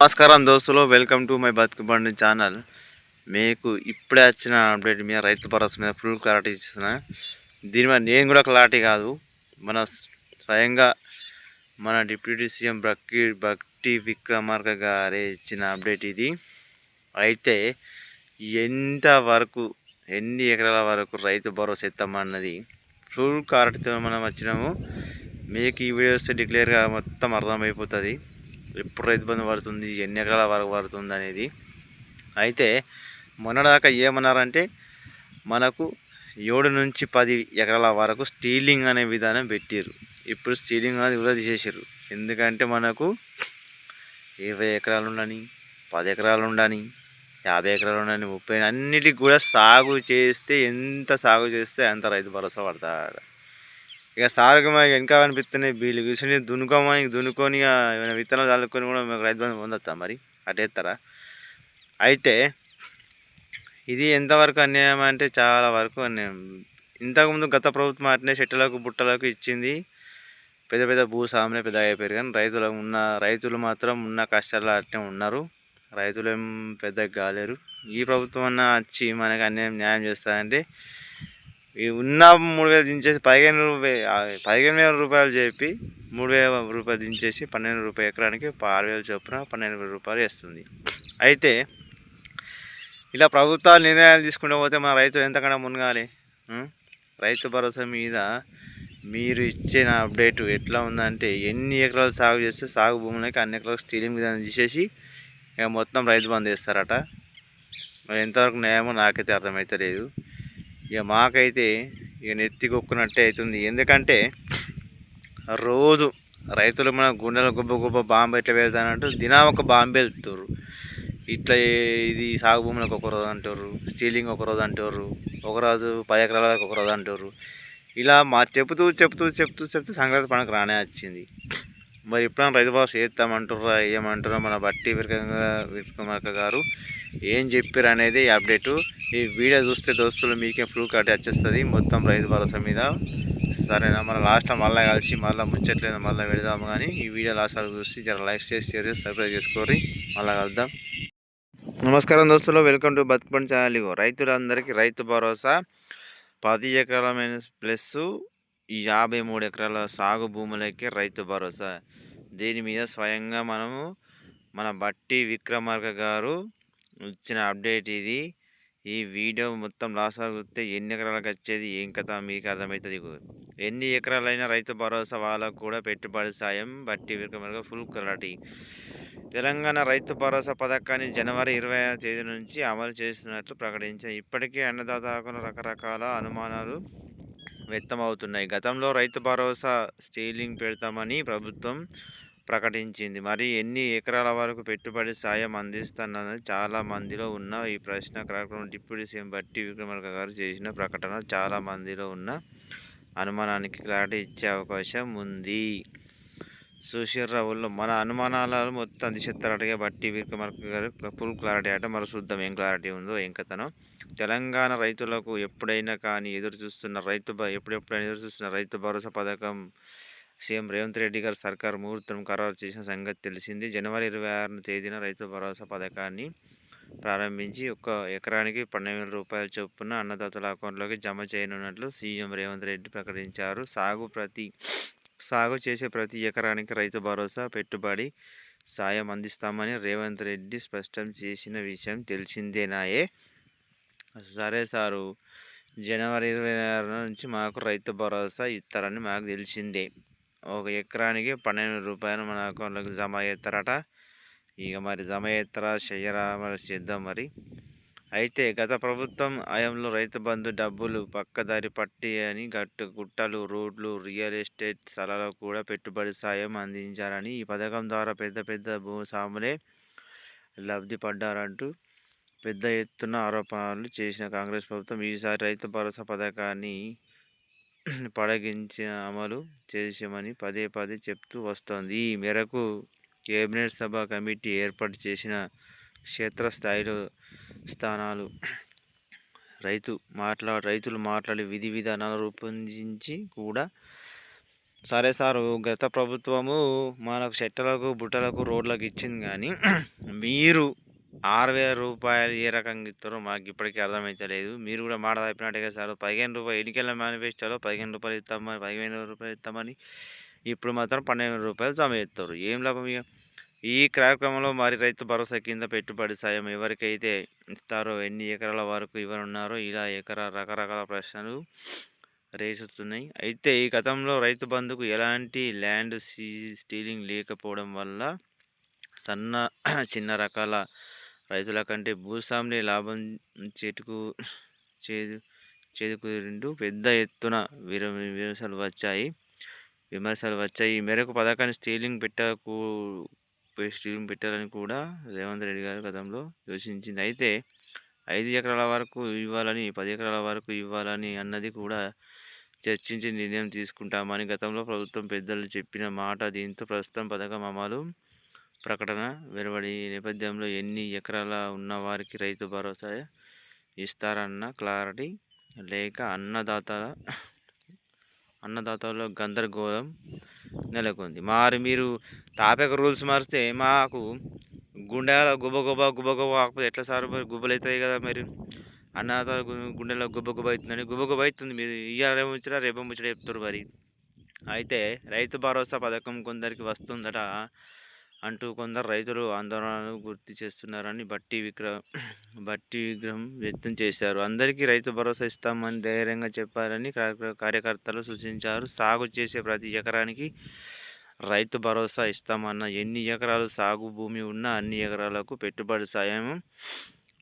నమస్కారం దోస్తులు, welcome to my బతుకు బండి ఛానల్. మీకు ఇప్పుడే వచ్చిన అప్డేట్ మీద రైతు భరోసా మీద ఫుల్ క్లారిటీ ఇస్తున్నా. దీని మీద నేను కూడా క్లారిటీ కాదు, మన స్వయంగా మన డిప్యూటీ సీఎం భట్టి విక్రమార్క గారే ఇచ్చిన అప్డేట్ ఇది. అయితే ఎంత వరకు ఎన్ని ఎకరాల వరకు రైతు భరోసా ఇస్తామన్నది ఫుల్ క్లారిటీతో మనం వచ్చినాము. మీకు ఈ వీడియో వస్తే డిక్లేర్గా మొత్తం అర్థమైపోతుంది ఎప్పుడు రైతు బంధు పడుతుంది, ఎన్ని ఎకరాల వరకు పడుతుంది అనేది. అయితే మొన్నదాకా ఏమన్నారంటే మనకు 7 నుంచి 10 ఎకరాల వరకు స్టీలింగ్ అనే విధానం పెట్టారు. ఇప్పుడు స్టీలింగ్ అనేది కూడా తీసేసారు. ఎందుకంటే మనకు 20 ఎకరాలు ఉండని, 10 ఎకరాలు ఉండని, 50 ఎకరాలు ఉండని, 30 అన్నిటికి కూడా సాగు చేస్తే ఎంత సాగు చేస్తే అంత రైతు భరోసా పడతాడు. ఇక సాగుకి మాకు వెనక అనిపిస్తున్నాయి, వీళ్ళు కూర్చొని దున్నుకొని ఏమైనా విత్తనాలు చల్లుకొని కూడా మాకు రైతు బంధు పొందొచ్చా? మరి అటేస్తారా? అయితే ఇది ఎంతవరకు అన్యాయం అంటే చాలా వరకు అన్యాయం. ఇంతకుముందు గత ప్రభుత్వం అట్నే చెట్టులకు బుట్టలకు ఇచ్చింది. పెద్ద పెద్ద భూస్వాములే పెద్ద అయిపోయారు, కానీ రైతులు మాత్రం ఉన్న కష్టాల్లో అట్నే ఉన్నారు. రైతులు ఏం పెద్దగా కాలేరు. ఈ ప్రభుత్వం అన్న వచ్చి మనకు అన్యాయం న్యాయం చేస్తారంటే ఈ ఉన్న 3,000 దించేసి 15,000 రూపాయలు చెప్పి 3,000 రూపాయలు దించేసి 12,000 రూపాయలు ఎకరానికి 6,000 చొప్పున 12,000 రూపాయలు వేస్తుంది. అయితే ఇలా ప్రభుత్వాలు నిర్ణయాలు తీసుకుంటూ పోతే మన రైతులు ఎంతకన్నా మునగాలి. రైతు భరోసా మీద మీరు ఇచ్చిన అప్డేట్ ఎట్లా ఉందంటే ఎన్ని ఎకరాలు సాగు చేస్తే సాగు భూములకి అన్ని ఎకరాలకు స్టీలింగ్ విధానం తీసేసి ఇక మొత్తం రైతు బంద్ చేస్తారట. ఎంతవరకు న్యాయమో నాకైతే అర్థమైతే లేదు. ఇక మాకైతే ఇక నెత్తికొక్కునట్టే అవుతుంది. ఎందుకంటే రోజు రైతులు మన గుండెల గుబ్బ బాంబు ఎట్లా వెళ్తానంటూ దినం ఒక బాంబు వెళ్తారు. ఇట్లా ఇది సాగు భూములకు ఒక రోజు అంటారు, స్టీలింగ్ ఒక రోజు అంటారు, ఒకరోజు 10 ఎకరాలకు ఒక రోజు అంటారు. ఇలా చెప్తూ సంక్రాంతి పండుగ రానే వచ్చింది. మరి ఎప్పుడైనా రైతు భరోసా చేస్తామంటారా ఏమంటారా? మన భట్టి విక్రమార్క గారు ఏం చెప్పారు అనేది అప్డేటు. ఈ వీడియో చూస్తే దోస్తులు మీకే ఫుల్ క్లారిటీ వచ్చేస్తుంది మొత్తం రైతు భరోసా మీద. సరేనా? మన లాస్ట్లో మళ్ళీ కలిసి మళ్ళీ ముచ్చట్లేదు మళ్ళీ వెళదాము. కానీ ఈ వీడియో లాస్ట్ వరకు చూసి జర లైక్ చేసి షేర్ చేసి సబ్స్క్రైబ్ చేసుకోరి. మళ్ళీ కలుద్దాం. నమస్కారం దోస్తులు, వెల్కమ్ టు బతుకుపండి ఛానల్. రైతులందరికీ రైతు భరోసా 10 ఎకరాల ప్లస్ 53 ఎకరాల సాగు భూములకే రైతు భరోసా. దీని మీద స్వయంగా మన భట్టి విక్రమార్క గారు ఇచ్చిన అప్డేట్ ఇది. ఈ వీడియో మొత్తం లాస్ట్ చూస్తే ఎన్ని ఎకరాలకు వచ్చేది ఏం కథ మీకు అర్థమవుతుంది. ఎన్ని ఎకరాలైనా రైతు భరోసా వాళ్ళకు కూడా పెట్టుబడి సాయం భట్టి విక్రమార్క ఫుల్ క్లారిటీ. తెలంగాణ రైతు భరోసా పథకాన్ని జనవరి 25వ తేదీ నుంచి అమలు చేస్తున్నట్లు ప్రకటించారు. ఇప్పటికే అన్నదాతలకు రకరకాల అనుమానాలు వ్యక్తమవుతున్నాయి. గతంలో రైతు భరోసా స్టీలింగ్ పెడతామని ప్రభుత్వం ప్రకటించింది. మరి ఎన్ని ఎకరాల వరకు పెట్టుబడి సాయం అందిస్తున్నది చాలా మందిలో ఉన్న ఈ ప్రశ్న కార్యక్రమం డిప్యూటీ సీఎం భట్టి విక్రమార్క గారు చేసిన ప్రకటన చాలా మందిలో ఉన్న అనుమానానికి క్లారిటీ ఇచ్చే అవకాశం ఉంది. సుశీర్రావుల్లో మన అనుమానాలు మొత్తం దిశెత్తారటగా భట్టి విక్రమార్క గారు ఫుల్ క్లారిటీ అట. మరి చూద్దాం ఏం క్లారిటీ ఉందో ఏం కథనో. తెలంగాణ రైతులకు ఎప్పుడైనా ఎదురుచూస్తున్న రైతు భరోసా పథకం సీఎం రేవంత్ రెడ్డి గారు సర్కారు ముహూర్తం ఖరారు చేసిన సంగతి తెలిసింది. జనవరి 26వ తేదీన రైతు భరోసా పథకాన్ని ప్రారంభించి ఒక్క ఎకరానికి 12,000 రూపాయల చొప్పున అన్నదాతల అకౌంట్లోకి జమ చేయనున్నట్లు సీఎం రేవంత్ రెడ్డి ప్రకటించారు. సాగు చేసే ప్రతి ఎకరానికి రైతు భరోసా పెట్టుబడి సాయం అందిస్తామని రేవంత్ రెడ్డి స్పష్టం చేసిన విషయం తెలిసిందేనాయే. సరే సారు, జనవరి 26 నుంచి మాకు రైతు భరోసా ఇస్తారని మాకు తెలిసిందే. ఒక ఎకరానికి 12,000 రూపాయలు మన అకౌంట్లోకి జమ చేస్తారట. ఇక మరి జమ చేస్తారా చెయ్యరా మరి చేద్దాం మరి. అయితే గత ప్రభుత్వం హయాంలో రైతు బంధు డబ్బులు పక్కదారి పట్టి అని గుట్టలు, రోడ్లు, రియల్ ఎస్టేట్ స్థలాలకు కూడా పెట్టుబడి సాయం అందించారని, ఈ పథకం ద్వారా పెద్ద భూస్వాములే లబ్ధి పడ్డారంటూ పెద్ద ఎత్తున ఆరోపణలు చేసిన కాంగ్రెస్ ప్రభుత్వం ఈసారి రైతు భరోసా పథకాన్ని పొడిగించి అమలు చేసామని పదే చెప్తూ వస్తోంది. ఈ మేరకు కేబినెట్ సభ కమిటీ ఏర్పాటు చేసిన క్షేత్రస్థాయిలో స్థానాలు రైతులు మాట్లాడి విధి విధానాలు రూపొందించి కూడా సరే సారు, గత ప్రభుత్వము మనకు చెట్టలకు బుట్టలకు రోడ్లకు ఇచ్చింది కానీ మీరు 6,000 ఏ రకంగా ఇస్తారో మాకు ఇప్పటికీ అర్థమైతలేదు. మీరు కూడా మాట తప్పినట్టే కదా సార్. రూపాయలు ఎన్నికల మేనిఫెస్టోలో రూపాయలు ఇస్తామని, రూపాయలు ఇస్తామని ఇప్పుడు మాత్రం రూపాయలు జమ చేస్తారు. ఏం లాభం ఇక? ఈ కార్యక్రమంలో మరి రైతు భరోసా కింద పెట్టుబడి సాయం ఎవరికైతే ఇస్తారో, ఎన్ని ఎకరాల వరకు ఇవ్వనున్నారో, ఇలా రకరకాల ప్రశ్నలు రేసుతున్నాయి. అయితే ఈ గతంలో రైతు బంధుకు ఎలాంటి ల్యాండ్ స్టీలింగ్ లేకపోవడం వల్ల చిన్న రకాల రైతుల కంటే భూస్వాములే లాభం చేటు చేకూరింటూ పెద్ద ఎత్తున విమర్శలు వచ్చాయి. ఈ మేరకు పథకాన్ని స్టీలింగ్ పెట్టాలని కూడా రేవంత్ రెడ్డి గారు గతంలో యోచించింది. అయితే 5 ఎకరాల వరకు ఇవ్వాలని, 10 ఎకరాల వరకు ఇవ్వాలని అన్నది కూడా చర్చించి నిర్ణయం తీసుకుంటామని గతంలో ప్రభుత్వం పెద్దలు చెప్పిన మాట. దీంతో ప్రస్తుతం పథకం అమలు ప్రకటన వెలువడి నేపథ్యంలో ఎన్ని ఎకరాల ఉన్నవారికి రైతు భరోసా ఇస్తారన్న క్లారిటీ లేక అన్నదాతలో గందరగోళం నెలకొంది. మరి మీరు తాపేక రూల్స్ మారిస్తే మాకు గుండెల గుబ కాకపోతే ఎట్లా సార్? మరి గుబ్బలు అవుతాయి కదా. మరి అన్నదాత గుండెలో గుబ అవుతుందని అవుతుంది. మీరు ఇయ్యాల ముచ్చట రేపు ముచ్చట చెప్తారు మరి. అయితే రైతు భరోసా పథకం కొందరికి వస్తుందట అంటూ కొందరు రైతులు ఆందోళనలు గుర్తు చేస్తున్నారని బట్టి విగ్రహం వ్యక్తం చేశారు. అందరికీ రైతు భరోసా ఇస్తామని ధైర్యంగా చెప్పారని కార్యకర్తలు సూచించారు. సాగు చేసే ప్రతి ఎకరానికి రైతు భరోసా ఇస్తామన్న, ఎన్ని ఎకరాలు సాగు భూమి ఉన్నా అన్ని ఎకరాలకు పెట్టుబడి సాయం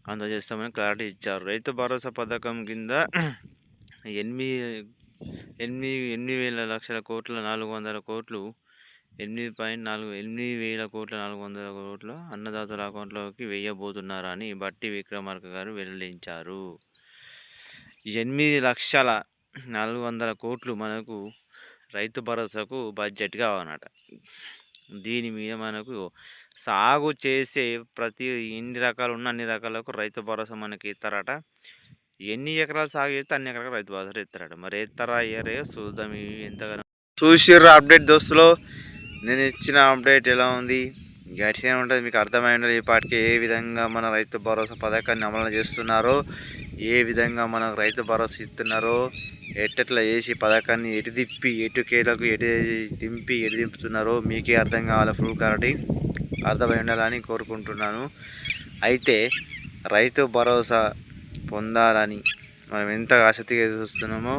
అందజేస్తామని క్లారిటీ ఇచ్చారు. రైతు భరోసా పథకం కింద 8,000 లక్షల కోట్ల 400 కోట్లు 8,000 కోట్ల 400 కోట్ల అన్నదాతల అకౌంట్లోకి వేయబోతున్నారని బట్టి విక్రమార్క గారు వెల్లడించారు. 8,400 కోట్లు మనకు రైతు భరోసాకు బడ్జెట్ కావాలన్నట. దీని మీద మనకు సాగు చేసే ప్రతి ఎన్ని రకాలు ఉన్న అన్ని రకాలకు రైతు భరోసా మనకి ఇస్తారట. ఎన్ని ఎకరాలు సాగు చేస్తే అన్ని ఎకరాలకు రైతు భరోసా ఇస్తారట. మరి ఇస్తారా అయ్యారే చూద్దాం. ఎంతగానో చూసిర్రు అప్డేట్ దోస్తులో. నేను ఇచ్చిన అప్డేట్ ఎలా ఉంది? గట్టిగా ఉంటుంది, మీకు అర్థమై ఉండదు. ఈ పాటికి ఏ విధంగా మన రైతు భరోసా పథకాన్ని అమలు చేస్తున్నారో, ఏ విధంగా మనకు రైతు భరోసా ఇస్తున్నారో, ఎట్లా చేసి పథకాన్ని ఎటు తిప్పి ఎటు కేలకు ఎటు దింపుతున్నారో మీకే అర్థం కావాలి. ఫుల్ క్లారిటీ అర్థమై ఉండాలని కోరుకుంటున్నాను. అయితే రైతు భరోసా పొందాలని మనం ఎంత ఆసక్తిగా చూస్తున్నామో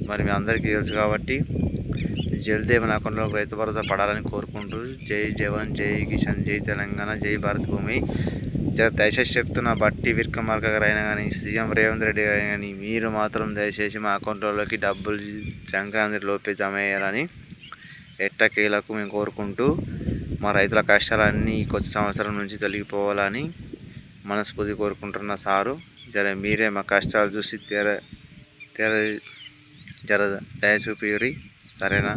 మరి మీ అందరికీ తెలుసు. కాబట్టి జల్దీ మన అకౌంట్లోకి రైతు భరోసా పడాలని కోరుకుంటూ, జై జవాన్, జై కిసాన్, జై తెలంగాణ, జై భారత్ భూమి. దయచేసి చెప్తున్న బట్టి విక్రమార్క గారు అయినా కానీ, సీఎం రేవంత్ రెడ్డి గారు అయినా కానీ, మీరు మాత్రం దయచేసి మా అకౌంట్లోకి డబ్బులు సంక్రాంతి లోపే జమ అయ్యాలని ఎట్టకేలకు మేము కోరుకుంటూ, మా రైతుల కష్టాలన్నీ కొత్త సంవత్సరం నుంచి తొలగిపోవాలని మనస్ఫూర్తి కోరుకుంటున్న సారు. మీరే మా కష్టాలు చూసి జర దయ చూపిరి, సరేనా?